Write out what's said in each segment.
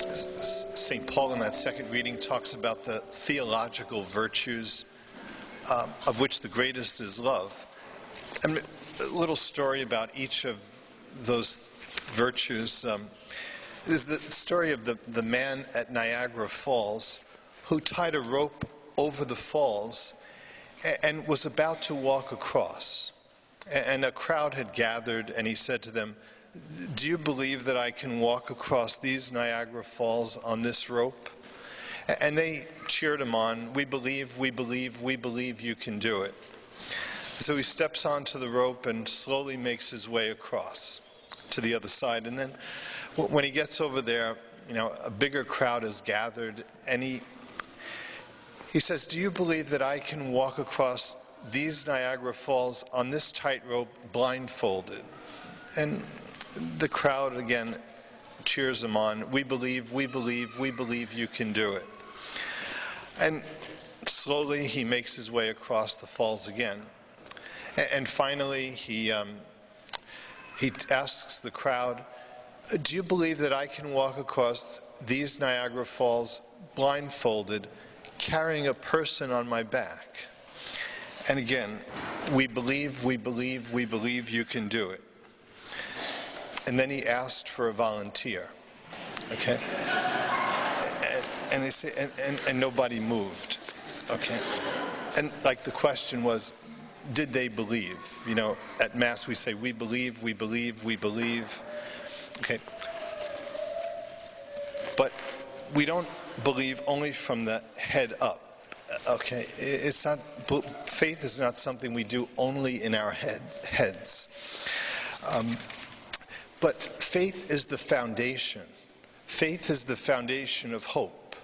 St. Paul in that second reading talks about the theological virtues, of which the greatest is love. And a little story about each of those virtues is the story of the man at Niagara Falls who tied a rope over the falls and was about to walk across. And a crowd had gathered, and he said to them, "Do you believe that I can walk across these Niagara Falls on this rope?" And they cheered him on. "We believe, we believe, we believe you can do it." So he steps onto the rope and slowly makes his way across to the other side. And then when he gets over there, a bigger crowd is gathered, and he says, "Do you believe that I can walk across these Niagara Falls on this tightrope blindfolded?" And the crowd again cheers him on. "We believe, we believe, we believe you can do it." And slowly he makes his way across the falls again. And finally he asks the crowd, "Do you believe that I can walk across these Niagara Falls blindfolded, carrying a person on my back?" And again, "We believe, we believe, we believe you can do it." And then he asked for a volunteer, okay? And they say, and nobody moved, okay? And the question was, did they believe? At Mass we say, "We believe, we believe, we believe," okay? But we don't believe only from the head up, okay? Faith is not something we do only in our heads. But faith is the foundation. Faith is the foundation of hope.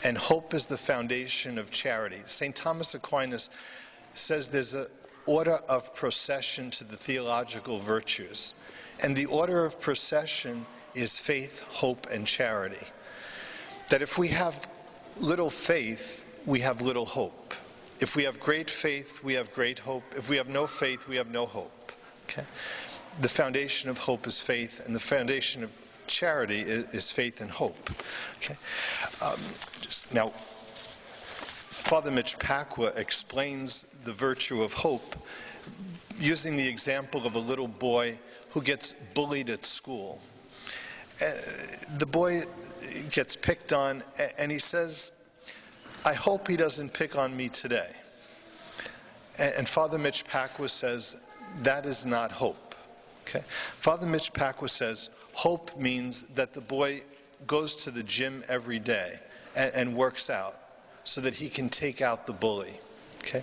And hope is the foundation of charity. St. Thomas Aquinas says there's an order of procession to the theological virtues. And the order of procession is faith, hope, and charity. That if we have little faith, we have little hope. If we have great faith, we have great hope. If we have no faith, we have no hope. Okay? The foundation of hope is faith, and the foundation of charity is faith and hope. Okay? Now, Father Mitch Pacwa explains the virtue of hope using the example of a little boy who gets bullied at school. The boy gets picked on, and he says, "I hope he doesn't pick on me today." And Father Mitch Pacwa says, that is not hope. Okay? Father Mitch Pacwa says, hope means that the boy goes to the gym every day and works out so that he can take out the bully. Okay?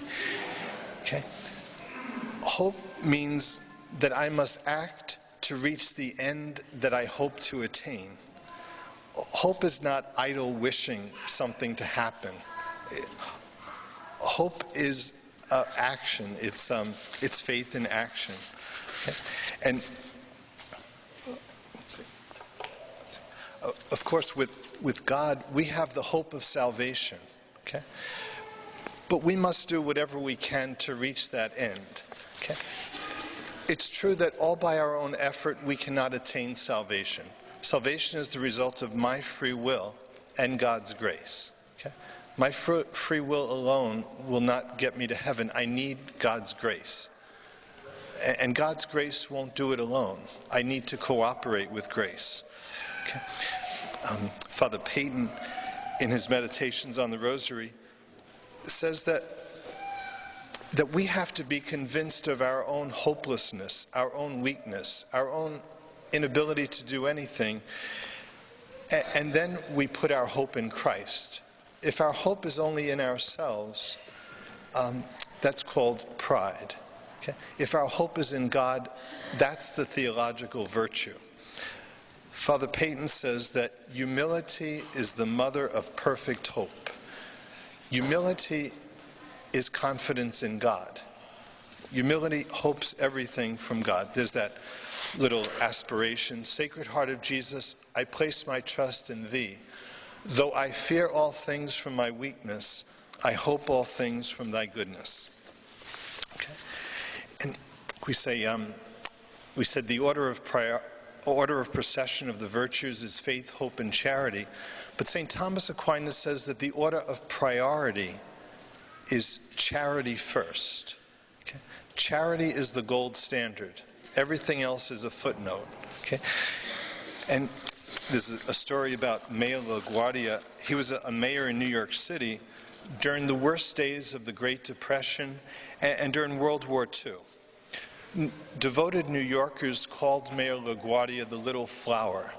Okay? Hope means that I must act to reach the end that I hope to attain. Hope is not idle wishing something to happen. Hope is action. It's faith in action. Okay? And let's see. Of course, with God, we have the hope of salvation. Okay? But we must do whatever we can to reach that end. Okay? It's true that all by our own effort we cannot attain salvation. Salvation is the result of my free will and God's grace. Okay? My free will alone will not get me to heaven. I need God's grace. And God's grace won't do it alone. I need to cooperate with grace. Okay? Father Peyton, in his meditations on the Rosary, says that we have to be convinced of our own hopelessness, our own weakness, our own inability to do anything, and then we put our hope in Christ. If our hope is only in ourselves, that's called pride. Okay? If our hope is in God, that's the theological virtue. Father Peyton says that humility is the mother of perfect hope. Humility is confidence in God. Humility hopes everything from God. There's that little aspiration, Sacred Heart of Jesus, I place my trust in Thee. Though I fear all things from my weakness, I hope all things from Thy goodness. Okay? And we said the order of order of procession of the virtues is faith, hope, and charity. But St. Thomas Aquinas says that the order of priority is charity first. Okay? Charity is the gold standard. Everything else is a footnote. Okay? And there's a story about Mayor LaGuardia. He was a mayor in New York City during the worst days of the Great Depression and during World War II. Devoted New Yorkers called Mayor LaGuardia the Little Flower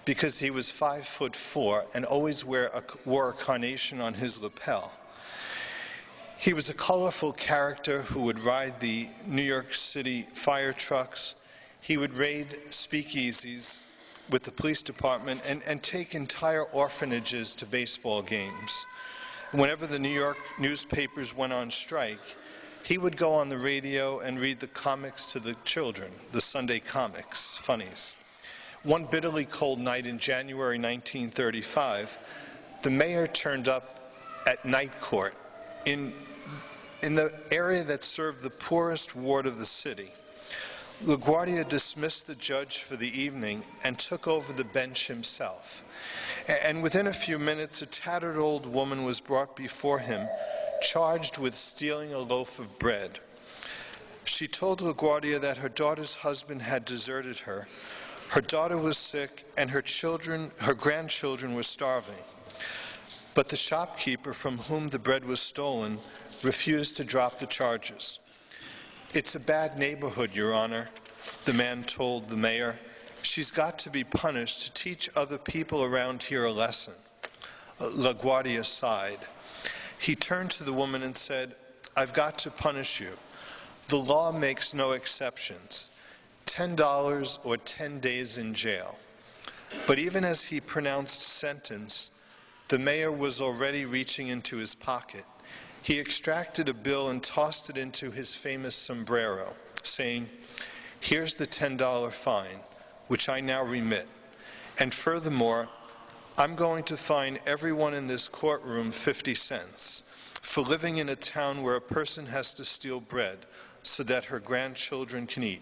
because he was 5'4" and always wore a carnation on his lapel. He was a colorful character who would ride the New York City fire trucks. He would raid speakeasies with the police department and take entire orphanages to baseball games. Whenever the New York newspapers went on strike, he would go on the radio and read the comics to the children, the Sunday comics, funnies. One bitterly cold night in January 1935, the mayor turned up at night court in the area that served the poorest ward of the city. LaGuardia dismissed the judge for the evening and took over the bench himself. And within a few minutes, a tattered old woman was brought before him, charged with stealing a loaf of bread. She told LaGuardia that her daughter's husband had deserted her. Her daughter was sick, and her grandchildren were starving. But the shopkeeper from whom the bread was stolen refused to drop the charges. "It's a bad neighborhood, Your Honor," the man told the mayor. "She's got to be punished to teach other people around here a lesson." LaGuardia sighed. He turned to the woman and said, "I've got to punish you. The law makes no exceptions. $10 or 10 days in jail." But even as he pronounced sentence, the mayor was already reaching into his pocket. He extracted a bill and tossed it into his famous sombrero, saying, "Here's the $10 fine, which I now remit. And furthermore, I'm going to fine everyone in this courtroom 50 cents for living in a town where a person has to steal bread so that her grandchildren can eat.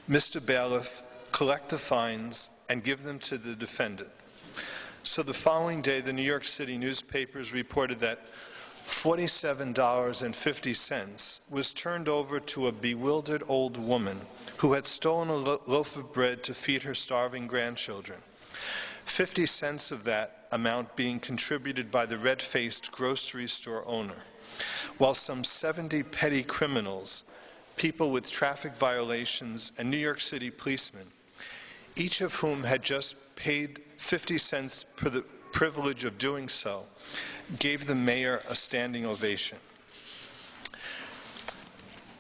Mr. Bailiff, collect the fines and give them to the defendant." So the following day, the New York City newspapers reported that $47.50 was turned over to a bewildered old woman who had stolen a loaf of bread to feed her starving grandchildren. 50 cents of that amount being contributed by the red-faced grocery store owner, while some 70 petty criminals, people with traffic violations, and New York City policemen, each of whom had just paid 50 cents for the privilege of doing so, gave the mayor a standing ovation.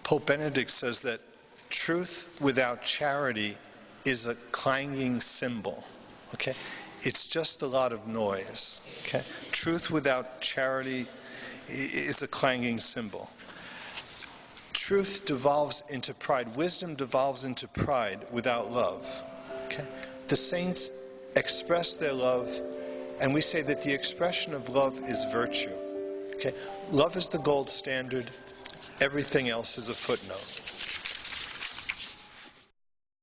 Pope Benedict says that truth without charity is a clanging cymbal. Okay? It's just a lot of noise. Okay? Truth without charity is a clanging cymbal. Truth devolves into pride. Wisdom devolves into pride without love. Okay? The saints express their love, and we say that the expression of love is virtue. Okay? Love is the gold standard. Everything else is a footnote.